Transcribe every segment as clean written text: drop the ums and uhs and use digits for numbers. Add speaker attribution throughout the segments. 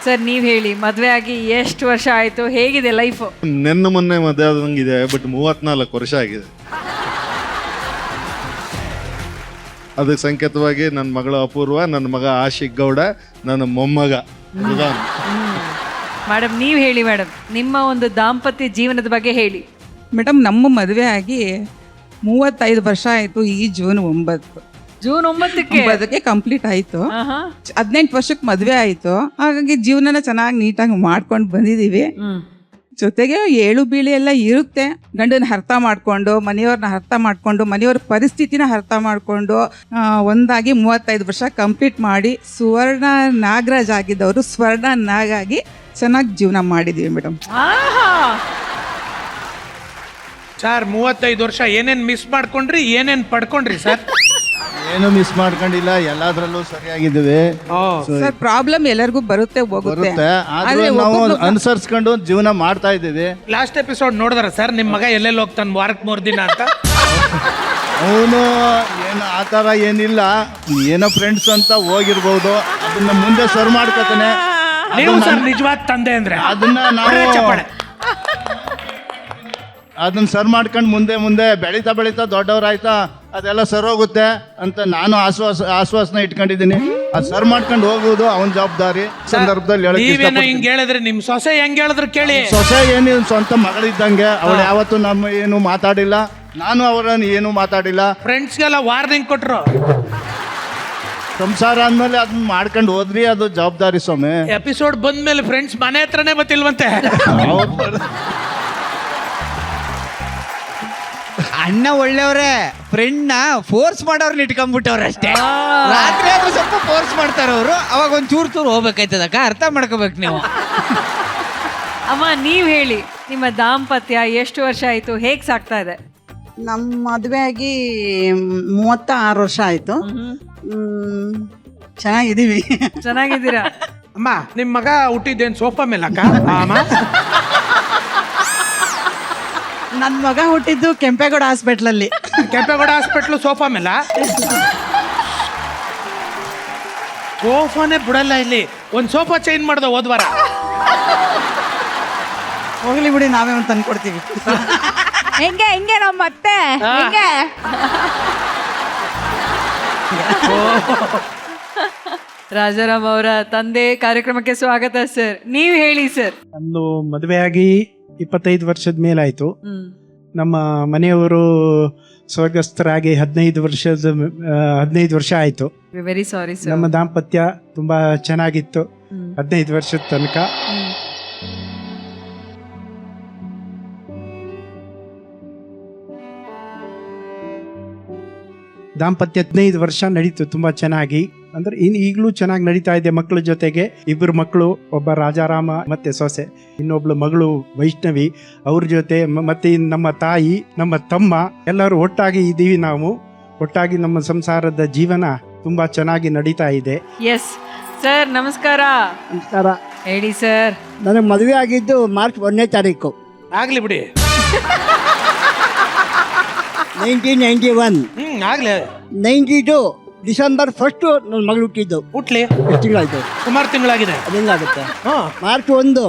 Speaker 1: Sir ನೀವ್ ಹೇಳಿ, ಮದ್ವೆ ಆಗಿ ಎಷ್ಟು ವರ್ಷ ಆಯ್ತು, ಹೇಗಿದೆ ಲೈಫ್?
Speaker 2: ಮೊನ್ನೆ ಮದುವೆ ಆದಂಗಿದೆ, ಬಟ್ 34 ವರ್ಷ ಆಗಿದೆ. ಅದಕ್ಕೆ ಸಂಕೇತವಾಗಿ ನನ್ನ ಮಗಳು ಅಪೂರ್ವ, ನನ್ನ ಮಗ ಆಶಿಕ್ ಗೌಡ, ನನ್ನ ಮೊಮ್ಮಗ ರುದಾನ್.
Speaker 1: ಮೇಡಮ್ ನೀವ್ ಹೇಳಿ ಮೇಡಮ್, ನಿಮ್ಮ ಒಂದು ದಾಂಪತ್ಯ ಜೀವನದ ಬಗ್ಗೆ ಹೇಳಿ.
Speaker 3: ಮೇಡಮ್, ನಮ್ಮ ಮದುವೆ ಆಗಿ 35 ವರ್ಷ ಆಯಿತು. ಈ ಜೂನ್ 9ಕ್ಕೆ ಕಂಪ್ಲೀಟ್ ಆಯಿತು. 18 ವರ್ಷಕ್ಕೆ ಮದುವೆ ಆಯಿತು. ಹಾಗಾಗಿ ಜೀವನನ ಚೆನ್ನಾಗಿ ನೀಟಾಗಿ ಮಾಡ್ಕೊಂಡು ಬಂದಿದ್ದೀವಿ. ಜೊತೆಗೆ ಏಳು ಬೀಳಿ ಎಲ್ಲ ಇರುತ್ತೆ. ಗಂಡನ ಅರ್ಥ ಮಾಡಿಕೊಂಡು, ಮನೆಯವ್ರನ್ನ ಅರ್ಥ ಮಾಡಿಕೊಂಡು, ಮನೆಯವ್ರ ಪರಿಸ್ಥಿತಿನ ಅರ್ಥ ಮಾಡಿಕೊಂಡು ಒಂದಾಗಿ 35 ವರ್ಷ ಕಂಪ್ಲೀಟ್ ಮಾಡಿ ಸುವರ್ಣ ನಾಗರಾಜ್ ಆಗಿದ್ದವರು ಸ್ವರ್ಣ ನಾಗಾಗಿ ಚೆನ್ನಾಗಿ ಜೀವನ ಮಾಡಿದ್ದೀವಿ ಮೇಡಮ್.
Speaker 4: ಸರ್ 35 ವರ್ಷ ಏನೇನು ಮಿಸ್ ಮಾಡ್ಕೊಂಡ್ರಿ, ಏನೇನು ಪಡ್ಕೊಂಡ್ರಿ ಸರ್?
Speaker 5: ಏನು ಮಿಸ್ ಮಾಡ್ಕೊಂಡಿಲ್ಲ, ಎಲ್ಲಾದ್ರಲ್ಲೂ ಸರಿಯಾಗಿದ್ದೀವಿ.
Speaker 3: ಸರ್ ಪ್ರಾಬ್ಲಮ್ ಎಲ್ಲರಿಗೂ ಬರುತ್ತೆ ಹೋಗುತ್ತೆ,
Speaker 5: ಆದ್ರೆ ನಾವು ಅನುಸರಿಸ್ಕೊಂಡು ಜೀವನ ಮಾಡ್ತಾ ಇದ್ದೀವಿ.
Speaker 4: ಲಾಸ್ಟ್ ಎಪಿಸೋಡ್ ನೋಡಿದ್ರ ಸರ್ ನಿಮ್ಮ ಮಗ ಎಲ್ಲೆಲ್ಲಿ ಹೋಗ್ತಾನೆ ವಾರಕ್ಕೆ 3 ದಿನ ಅಂತ?
Speaker 5: ಅವನು ಏನು ಆ ಥರ ಏನಿಲ್ಲ, ಏನೋ ಫ್ರೆಂಡ್ಸ್ ಅಂತ ಹೋಗಿರ್ಬೋದು, ಅದನ್ನ ಮುಂದೆ ಸರ್ವ್ ಮಾಡ್ಕೊತಾನೆ.
Speaker 4: ನೀವು ಸರ್ ನಿಜವಾದ ತಂದೆ ಅಂದ್ರೆ
Speaker 5: ಅದನ್ನ ನಾವು ಅದನ್ನ ಸರ್ವ್ ಮಾಡ್ಕೊಂಡು ಮುಂದೆ ಬೆಳೀತಾ ದೊಡ್ಡವರಾಯ್ತಾ ಅದೆಲ್ಲ ಸರೋಗುತ್ತೆ ಅಂತ ನಾನು ಆಶ್ವಾಸನೆ ಇಟ್ಕೊಂಡಿದ್ದೀನಿ. ಅದು ಸರ್ವ್ ಮಾಡ್ಕೊಂಡು ಹೋಗುವುದು ಅವನ ಜವಾಬ್ದಾರಿ. ಸಂದರ್ಭದಲ್ಲಿ
Speaker 4: ಹಿಂಗ್ ಹೇಳಿದ್ರೆ ನಿಮ್ ಸೊಸೆ ಹೆಂಗ್ ಹೇಳಿದ್ರು ಕೇಳಿ.
Speaker 5: ಸೊಸೆ ಏನು ಸ್ವಂತ ಮಗಳಿದ್ದಂಗೆ, ಅವಳು ಯಾವತ್ತೂ ನಮ್ಮ ಏನು ಮಾತಾಡಿಲ್ಲ, ನಾನು ಅವರನ್ನು ಏನು ಮಾತಾಡಿಲ್ಲ.
Speaker 4: ಫ್ರೆಂಡ್ಸ್ಗೆಲ್ಲ ವಾರ್ನಿಂಗ್ ಕೊಟ್ರು.
Speaker 5: ಸಂಸಾರ ಅಂದ್ಮೇಲೆ ಅದನ್ನ ಮಾಡ್ಕೊಂಡು ಹೋದ್ರಿ, ಅದು ಜವಾಬ್ದಾರಿ ಸ್ವಾಮಿ.
Speaker 4: ಎಪಿಸೋಡ್ ಬಂದ್ಮೇಲೆ ಫ್ರೆಂಡ್ಸ್ ಮನೆ ಹತ್ರನೇ ಬತ್ತಿಲ್ವಂತೆ.
Speaker 6: ಅಣ್ಣ ಒಳ್ಳೆಯವ್ರೆ, ಫ್ರೆಂಡ್ನ ಫೋರ್ಸ್ ಮಾಡೋರ್ನ ಇಟ್ಕೊಂಡ್ಬಿಟ್ಟವ್ರೆ ಅಷ್ಟೇ. ರಾತ್ರಿ ಆದ್ರೂ ಸ್ವಲ್ಪ ಫೋರ್ಸ್ ಮಾಡ್ತಾರ ಅವರು, ಅವಾಗ ಒಂದು ಚೂರು ಹೋಗ್ಬೇಕಾಯ್ತದಕ್ಕ, ಅರ್ಥ ಮಾಡ್ಕೋಬೇಕು ನೀವು.
Speaker 1: ಅಮ್ಮ ನೀವ್ ಹೇಳಿ, ನಿಮ್ಮ ದಾಂಪತ್ಯ ಎಷ್ಟು ವರ್ಷ ಆಯ್ತು, ಹೇಗ್ ಸಾಕ್ತಾ ಇದೆ?
Speaker 7: ನಮ್ಮ ಮದುವೆ ಆಗಿ 36 ವರ್ಷ ಆಯ್ತು. ಚೆನ್ನಾಗಿದ್ದೀವಿ.
Speaker 1: ಚೆನ್ನಾಗಿದ್ದೀರಾ?
Speaker 4: ಅಮ್ಮ ನಿಮ್ ಮಗ ಹುಟ್ಟಿದ್ದೇನ್ ಸೋಫಾ ಮೇಲೆ ಅಕ್ಕ?
Speaker 7: ನನ್ನ ಮಗ ಹುಟ್ಟಿದ್ದು ಕೆಂಪೇಗೌಡ ಹಾಸ್ಪಿಟ್ಲಲ್ಲಿ.
Speaker 4: ಕೆಂಪೇಗೌಡ ಹಾಸ್ಪಿಟ್ಲು ಸೋಫಾ ಮೇಲ? ಸೋಫಾನೇ ಬಿಡಲ್ಲ ಇಲ್ಲಿ. ಒಂದ್ ಸೋಫಾ ಚೇಂಜ್ ಮಾಡ್ದ ಹೋದ್ವಾರ.
Speaker 7: ಹೋಗ್ಲಿ ಬಿಡಿ, ನಾವೇ ಒಂದು ತಂದು ಕೊಡ್ತೀವಿ.
Speaker 1: ಹೆಂಗೆ ನಮ್ಮ ಮತ್ತೆ ರಾಜಾರಾಮ್ ಅವರ ತಂದೆ ಕಾರ್ಯಕ್ರಮಕ್ಕೆ ಸ್ವಾಗತ ಸರ್. ನೀವ್ ಹೇಳಿ ಸರ್.
Speaker 8: ನಂದು ಮದುವೆಯಾಗಿ 25 ವರ್ಷದ ಮೇಲಾಯ್ತು. ನಮ್ಮ ಮನೆಯವರು ಸ್ವರ್ಗಸ್ಥರಾಗಿ 15 ವರ್ಷ ಆಯ್ತು.
Speaker 1: Very sorry sir.
Speaker 8: ನಮ್ಮ ದಾಂಪತ್ಯ ತುಂಬಾ ಚೆನ್ನಾಗಿತ್ತು 15 ವರ್ಷದ ತನಕ. ದಾಂಪತ್ಯ 15 ವರ್ಷ ನಡೀತು ತುಂಬಾ ಚೆನ್ನಾಗಿ. ಅಂದ್ರೆ ಈಗಲೂ ಚೆನ್ನಾಗಿ ನಡೀತಾ ಇದೆ. ಮಕ್ಕಳ ಜೊತೆಗೆ 2 ಮಕ್ಕಳು, ಒಬ್ಬ ರಾಜಾರಾಮ ಮತ್ತೆ ಸೊಸೆ, ಇನ್ನೊಬ್ಳು ಮಗಳು ವೈಷ್ಣವಿ, ಅವ್ರ ಜೊತೆ ಮತ್ತೆ ನಮ್ಮ ತಾಯಿ, ನಮ್ಮ ತಮ್ಮ ಎಲ್ಲರೂ ಒಟ್ಟಾಗಿ ಇದ್ದೀವಿ. ನಾವು ಒಟ್ಟಾಗಿ ನಮ್ಮ ಸಂಸಾರದ ಜೀವನ ತುಂಬಾ ಚೆನ್ನಾಗಿ ನಡೀತಾ ಇದೆ.
Speaker 1: ಎಸ್ ಸರ್, ನಮಸ್ಕಾರ.
Speaker 9: ನಮಸ್ಕಾರ.
Speaker 1: ಹೇಳಿ ಸರ್.
Speaker 9: ನನಗೆ ಮದುವೆ ಆಗಿದ್ದು ಮಾರ್ಚ್ 1ನೇ ತಾರೀಕು.
Speaker 4: ಆಗ್ಲಿ ಬಿಡಿ.
Speaker 9: 1991.
Speaker 4: ಆಗ್ಲಿ.
Speaker 9: 92 ಡಿಸೆಂಬರ್ 1 ನನ್ನ ಮಗಳು ಹುಟ್ಟಿದ್ದು.
Speaker 4: ಹುಟ್ಲಿ.
Speaker 9: ಎಷ್ಟು ತಿಂಗಳಾಯ್ತು?
Speaker 4: ಸುಮಾರು ತಿಂಗಳಾಗಿದೆ.
Speaker 9: ಅದೇನಾಗುತ್ತೆ? ಮಾರ್ಚ್ 1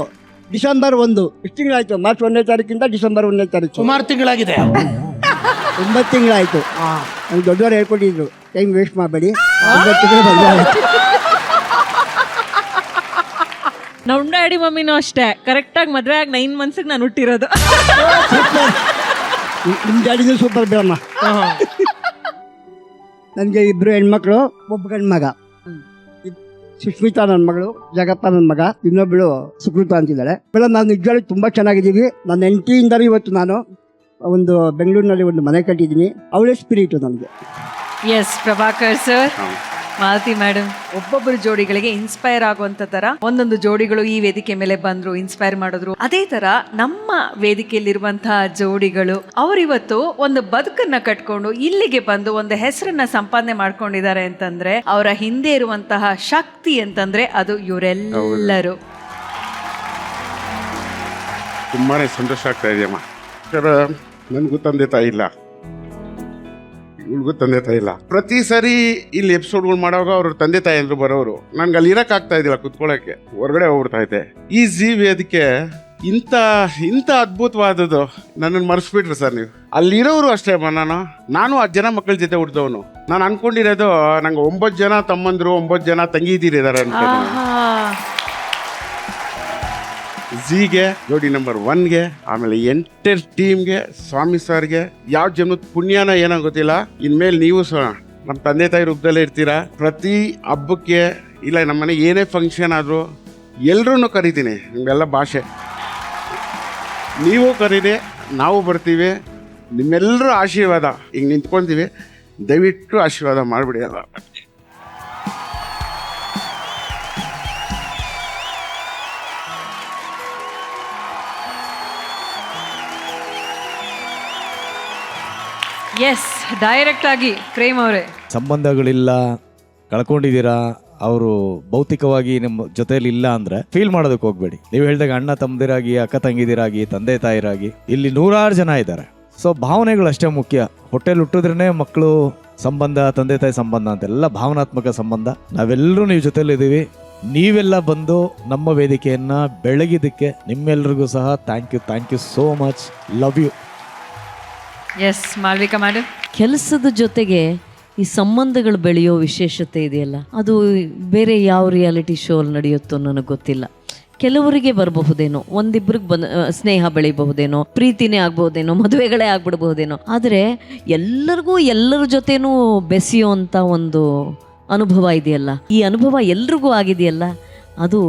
Speaker 9: ಡಿಸೆಂಬರ್ 1 ಎಷ್ಟು ತಿಂಗಳಾಯ್ತು? ಮಾರ್ಚ್ 1ನೇ ತಾರೀಕಿಂದ ಡಿಸೆಂಬರ್ 1ನೇ ತಾರೀಕು
Speaker 4: ಸುಮಾರು ತಿಂಗಳಾಗಿದೆ.
Speaker 9: 9 ತಿಂಗಳಾಯ್ತು. ನಂಗೆ ದೊಡ್ಡವರು ಹೇಳ್ಕೊಟ್ಟಿದ್ರು, ಟೈಮ್ ವೇಸ್ಟ್ ಮಾಡಬೇಡಿ. 9 ತಿಂಗಳು ಮದುವೆ ಆಯ್ತು.
Speaker 10: ನಮ್ಮ ಡ್ಯಾಡಿ ಮಮ್ಮಿನೂ ಅಷ್ಟೇ, ಕರೆಕ್ಟಾಗಿ ಮದುವೆ ಆಗಿ 9 ಮಂತ್ಸಿಗೆ ನಾನು ಹುಟ್ಟಿರೋದು.
Speaker 9: ನಿಮ್ಮ ಡ್ಯಾಡಿನೂ ಸೂಪರ್ ಬಿಡಮ್ಮ. ನನಗೆ 2 ಹೆಣ್ಮಕ್ಳು, ಒಬ್ಬ ಗಂಡು ಮಗ. ಸುಷ್ಮಿತಾ ನನ್ನ ಮಗಳು, ಜಗಪ್ಪ ನನ್ನ ಮಗ, ಇನ್ನೊಬ್ಬಳು ಸುಕೃತ ಅಂತಿದ್ದಾಳೆ. ಮೇಡಮ್, ನಾವು ನಿಜವಾಗ್ಲೂ ತುಂಬ ಚೆನ್ನಾಗಿದ್ದೀವಿ. ನನ್ನ ಹೆಂಡತಿಯಿಂದಲೂ ಇವತ್ತು ನಾನು ಒಂದು ಬೆಂಗಳೂರಿನಲ್ಲಿ ಒಂದು ಮನೆ ಕಟ್ಟಿದ್ದೀನಿ. ಅವಳೇ ಸ್ಪಿರಿಟು ನನಗೆ.
Speaker 1: Yes Prabhakar sir. Malathi madam, ಒಬ್ಬೊಬ್ಬರು ಜೋಡಿಗಳಿಗೆ ಇನ್ಸ್ಪೈರ್ ಆಗುವಂತ ತರ ಒಂದೊಂದು ಜೋಡಿಗಳು ಈ ವೇದಿಕೆ ಮೇಲೆ ಬಂದ್ರು, ಇನ್ಸ್ಪೈರ್ ಮಾಡಿದ್ರು. ಅದೇ ತರ ನಮ್ಮ ವೇದಿಕೆಯಲ್ಲಿರುವಂತಹ ಜೋಡಿಗಳು ಅವರಿವತ್ತು ಒಂದು ಬದುಕನ್ನ ಕಟ್ಕೊಂಡು ಇಲ್ಲಿಗೆ ಬಂದು ಒಂದು ಹೆಸರನ್ನ ಸಂಪಾದನೆ ಮಾಡ್ಕೊಂಡಿದ್ದಾರೆ ಅಂತಂದ್ರೆ ಅವರ ಹಿಂದೆ ಇರುವಂತಹ ಶಕ್ತಿ ಅಂತಂದ್ರೆ ಅದು ಇವರೆಲ್ಲರೂ.
Speaker 2: ತುಂಬಾನೇ ಸಂತೋಷ ಆಗ್ತಾ ಇದೆಯಮ್ಮ. ನನಗೂ ತಂದೆ ತಾಯಿ ಇಲ್ಲ.
Speaker 11: ಇವ್ಳಿಗೂ ತಂದೆ ತಾಯಿ ಇಲ್ಲ. ಪ್ರತಿ ಸರಿ ಇಲ್ಲಿ ಎಪಿಸೋಡ್ಗಳು ಮಾಡುವಾಗ ಅವ್ರ ತಂದೆ ತಾಯಿ ಅಂದ್ರು ಬರೋರು. ನನ್ಗೆ ಅಲ್ಲಿ ಇರಕ್ ಆಗ್ತಾ ಇದ್ದಿಲ್ಲ, ಕುತ್ಕೊಳ್ಳೋಕೆ ಹೊರಗಡೆ ಹೋಗ್ಬಿಡ್ತಾ ಇದ್ದೆ. ಈ ಜಿ ವೇದಿಕೆ ಇಂಥ ಅದ್ಭುತವಾದದ್ದು ನನ್ನನ್ನು ಮರೆಸ್ಬಿಟ್ರಿ ಸರ್ ನೀವು. ಅಲ್ಲಿರೋರು ಅಷ್ಟೇ ನಾನು 10 ಜನ ಮಕ್ಕಳ ಜೊತೆ ಹುಟ್ಟಿದವನು. ನಾನು ಅನ್ಕೊಂಡಿರೋದು ನಂಗೆ 9 ಜನ ತಮ್ಮಂದ್ರು 9 ಜನ ತಂಗಿದಿರಿದ್ದಾರೆ ಅಂತ. ಝೀಗೆ, ಜೋಡಿ ನಂಬರ್ 1ಗೆ, ಆಮೇಲೆ ಎಂಟರ್ ಟೀಮ್ಗೆ, ಸ್ವಾಮಿ ಸರ್ಗೆ ಯಾವ ಜನ್ಮದ ಪುಣ್ಯನ ಏನೋ ಗೊತ್ತಿಲ್ಲ. ಇನ್ಮೇಲೆ ನೀವು ಸಹ ನಮ್ಮ ತಂದೆ ತಾಯಿ ರೂಪದಲ್ಲೇ ಇರ್ತೀರಾ. ಪ್ರತಿ ಹಬ್ಬಕ್ಕೆ ಇಲ್ಲ ನಮ್ಮ ಮನೆ ಏನೇ ಫಂಕ್ಷನ್ ಆದರೂ ಎಲ್ಲರೂ ಕರಿತೀನಿ. ನಿಮ್ಗೆಲ್ಲ ಭಾಷೆ ನೀವು ಕರೀರಿ, ನಾವು ಬರ್ತೀವಿ. ನಿಮ್ಮೆಲ್ಲರೂ ಆಶೀರ್ವಾದ ಈಗ ನಿಂತ್ಕೊತೀವಿ, ದಯವಿಟ್ಟು ಆಶೀರ್ವಾದ ಮಾಡಿಬಿಡಿ ಅಲ್ಲ.
Speaker 1: ಎಸ್, ಡೈರೆಕ್ಟ್ ಆಗಿ ಪ್ರೇಮ್ ಅವರೇ.
Speaker 12: ಸಂಬಂಧಗಳಿಲ್ಲ, ಕಳ್ಕೊಂಡಿದ್ದೀರಾ, ಅವರು ಭೌತಿಕವಾಗಿ ನಿಮ್ಮ ಜೊತೆಯಲ್ಲಿ ಇಲ್ಲ ಅಂದ್ರೆ ಫೀಲ್ ಮಾಡೋದಕ್ಕೆ ಹೋಗ್ಬೇಡಿ. ನೀವು ಹೇಳಿದಾಗ ಅಣ್ಣ ತಮ್ಮದಿರಾಗಿ, ಅಕ್ಕ ತಂಗಿದಿರಾಗಿ, ತಂದೆ ತಾಯಿರಾಗಿ ಇಲ್ಲಿ 100 ಜನ ಇದ್ದಾರೆ. ಸೊ ಭಾವನೆಗಳು ಅಷ್ಟೇ ಮುಖ್ಯ. ಹೊಟ್ಟೆಲಿ ಹುಟ್ಟಿದ್ರೇ ಮಕ್ಕಳು ಸಂಬಂಧ, ತಂದೆ ತಾಯಿ ಸಂಬಂಧ ಅಂತೆಲ್ಲ ಭಾವನಾತ್ಮಕ ಸಂಬಂಧ. ನಾವೆಲ್ಲರೂ ನೀವು ಜೊತೆಲಿದ್ದೀವಿ. ನೀವೆಲ್ಲ ಬಂದು ನಮ್ಮ ವೇದಿಕೆಯನ್ನ ಬೆಳಗಿದ್ದಕ್ಕೆ ನಿಮ್ಮೆಲ್ಲರಿಗೂ ಸಹ thank you so much. Love you.
Speaker 1: Yes, Malvika madam.
Speaker 10: ಕೆಲಸದ ಜೊತೆಗೆ ಈ ಸಂಬಂಧಗಳು ಬೆಳೆಯೋ ವಿಶೇಷತೆ ಇದೆಯಲ್ಲ, ಅದು ಬೇರೆ ಯಾವ ರಿಯಾಲಿಟಿ ಶೋ ಅಲ್ಲಿ ನಡೆಯುತ್ತೋ ನನಗೆ ಗೊತ್ತಿಲ್ಲ. ಕೆಲವರಿಗೆ ಬರಬಹುದೇನೋ, ಒಂದಿಬ್ರಿಗೆ ಸ್ನೇಹ ಬೆಳಿಬಹುದೇನೋ, ಪ್ರೀತಿನೇ ಆಗ್ಬಹುದೇನೋ, ಮದುವೆಗಳೇ ಆಗ್ಬಿಡ್ಬಹುದೇನೋ. ಆದರೆ ಎಲ್ಲರಿಗೂ ಎಲ್ಲರ ಜೊತೆನೂ ಬೆಸೆಯೋ ಅಂಥ ಒಂದು ಅನುಭವ ಇದೆಯಲ್ಲ, ಈ ಅನುಭವ ಎಲ್ರಿಗೂ ಆಗಿದೆಯಲ್ಲ, ಅದು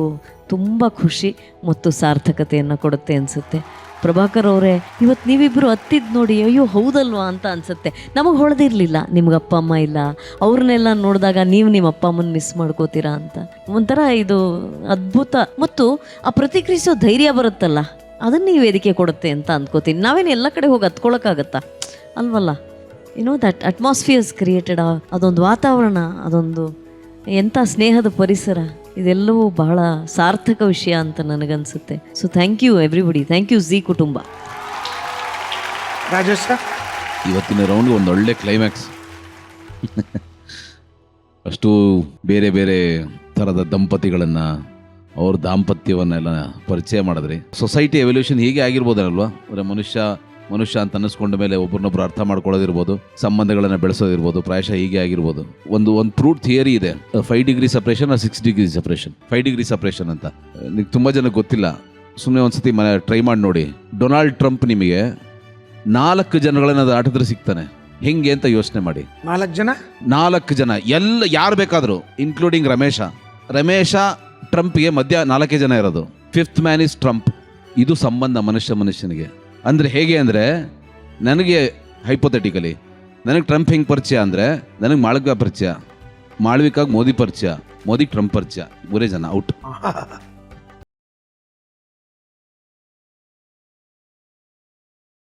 Speaker 10: ತುಂಬ ಖುಷಿ ಮತ್ತು ಸಾರ್ಥಕತೆಯನ್ನು ಕೊಡುತ್ತೆ ಅನಿಸುತ್ತೆ. ಪ್ರಭಾಕರ್ ಅವರೇ, ಇವತ್ತು ನೀವಿಬ್ಬರು ಹತ್ತಿದ್ದು ನೋಡಿ ಅಯ್ಯೋ ಹೌದಲ್ವಾ ಅಂತ ಅನಿಸುತ್ತೆ. ನಮಗೆ ಹೊಳೆದಿರಲಿಲ್ಲ, ನಿಮ್ಗೆ ಅಪ್ಪ ಅಮ್ಮ ಇಲ್ಲ, ಅವ್ರನ್ನೆಲ್ಲ ನೋಡಿದಾಗ ನೀವು ನಿಮ್ಮ ಅಪ್ಪ ಅಮ್ಮನ ಮಿಸ್ ಮಾಡ್ಕೋತೀರಾ ಅಂತ ಒಂಥರ ಇದು ಅದ್ಭುತ. ಮತ್ತು ಆ ಪ್ರತಿಕ್ರಿಯಿಸೋ ಧೈರ್ಯ ಬರುತ್ತಲ್ಲ, ಅದನ್ನು ಈ ವೇದಿಕೆ ಕೊಡುತ್ತೆ ಅಂತ ಅಂದ್ಕೋತೀನಿ. ನಾವೇನು ಎಲ್ಲ ಕಡೆ ಹೋಗಿ ಹತ್ಕೊಳಕ್ಕಾಗತ್ತಾ ಅಲ್ವಲ್ಲ? ದಟ್ ಅಟ್ಮಾಸ್ಫಿಯರ್ಸ್ ಕ್ರಿಯೇಟೆಡ್, ಅದೊಂದು ವಾತಾವರಣ, ಅದೊಂದು ಎಂಥ ಸ್ನೇಹದ ಪರಿಸರ, ಇದೆಲ್ಲವೂ ಬಹಳ ಸಾರ್ಥಕ ವಿಷಯ ಅಂತ ನನಗನ್ಸುತ್ತೆ. So thank you everybody, thank you Zee ಕುಟುಂಬ.
Speaker 4: ರಾಜೇಶ್ ಸರ್,
Speaker 13: ಇವತ್ತಿನ ರೌಂಡ್ ಒಂದು ಒಳ್ಳೆ ಕ್ಲೈಮ್ಯಾಕ್ಸ್. ಅಷ್ಟು ಬೇರೆ ಬೇರೆ ಥರದ ದಂಪತಿಗಳನ್ನು, ಅವ್ರ ದಾಂಪತ್ಯವನ್ನೆಲ್ಲ ಪರಿಚಯ ಮಾಡಿದ್ರಿ. ಸೊಸೈಟಿ ಎವಲ್ಯೂಷನ್ ಹೀಗೆ ಆಗಿರ್ಬೋದಲ್ವಾ? ಅಂದರೆ ಮನುಷ್ಯ ಅಂತ ಅನ್ನಿಸ್ಕೊಂಡ ಮೇಲೆ ಒಬ್ರನ್ನೊಬ್ರು ಅರ್ಥ ಮಾಡ್ಕೊಳ್ಳೋದಿರ್ಬೋದು, ಸಂಬಂಧಗಳನ್ನು ಬೆಳೆಸೋದಿರ್ಬೋದು, ಪ್ರಾಯಶಃ ಹೀಗೆ ಆಗಿರ್ಬೋದು. ಒಂದು ಪ್ರೂಫ್ ಥಿಯರಿ ಇದೆ, 5 degree separation 6 degree separation, 5 degree separation ಅಂತ. ನಿಮ್ಗೆ ತುಂಬ ಜನಕ್ಕೆ ಗೊತ್ತಿಲ್ಲ, ಸುಮ್ಮನೆ ಒಂದ್ಸತಿ ಟ್ರೈ ಮಾಡಿ ನೋಡಿ. ಡೊನಾಲ್ಡ್ ಟ್ರಂಪ್ ನಿಮಗೆ 4 ಜನಗಳನ್ನ ದಾಟಿದ್ರೆ ಸಿಗ್ತಾನೆ. ಹೆಂಗೆ ಅಂತ ಯೋಚನೆ ಮಾಡಿ. 4 ಜನ ಎಲ್ಲ ಯಾರು ಬೇಕಾದರೂ, ಇನ್ಕ್ಲೂಡಿಂಗ್ ರಮೇಶ ಟ್ರಂಪ್ಗೆ ಮಧ್ಯ 4 ಜನ ಇರೋದು. 5th man is Trump. ಇದು ಸಂಬಂಧ ಮನುಷ್ಯನಿಗೆ. ಅಂದರೆ ಹೇಗೆ ಅಂದರೆ, ನನಗೆ ಹೈಪೋಥೆಟಿಕಲಿ ನನಗೆ ಟ್ರಂಪ್ ಹೆಂಗೆ ಪರಿಚಯ ಅಂದರೆ, ನನಗೆ ಮಾಳವಿಕಾ ಪರಿಚಯ, ಮಾಳವಿಕಾಗ ಮೋದಿ ಪರಿಚಯ, ಮೋದಿಗೆ ಟ್ರಂಪ್ ಪರಿಚಯ, 3 ಜನ ಔಟ್.